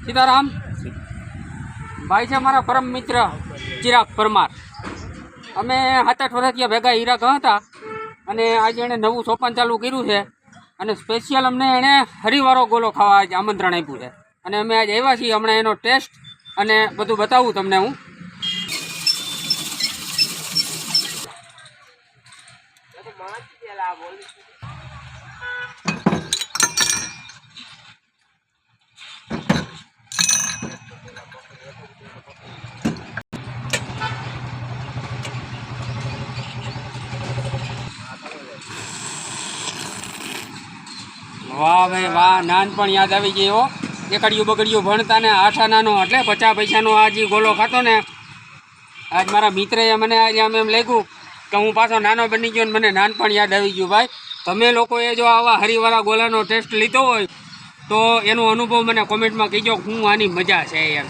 સીતારામ ભાઈ છે મારા પરમ મિત્ર ચિરાગ પરમાર. અમે 7-8 વર્ષથી ભેગા હીરા ગયા હતા અને આજે એણે નવું સોપાન ચાલુ કર્યું છે અને સ્પેશિયલ અમને એણે હરિવારો ગોલો ખાવા આજે આમંત્રણ આપ્યું છે અને અમે આજે આવ્યા છીએ. હમણાં એનો ટેસ્ટ અને બધું બતાવું તમને હું. વાહ ભાઈ વાહ, નાનપણ યાદ આવી ગઈ હો. એકડિયું બગડિયું ભણતા ને 8 આનાનો એટલે 50 પૈસાનો આ જે ગોલો ખાતો ને, આજ મારા મિત્રએ મને આજે એમ લાગ્યું કે હું પાછો નાનો બની ગયો ને મને નાનપણ યાદ આવી ગયું. ભાઈ તમે લોકોએ જો આવા હરિવાળા ગોલાનો ટેસ્ટ લીધો હોય તો એનો અનુભવ મને કોમેન્ટમાં કહેજો. હું આની મજા છે એમ.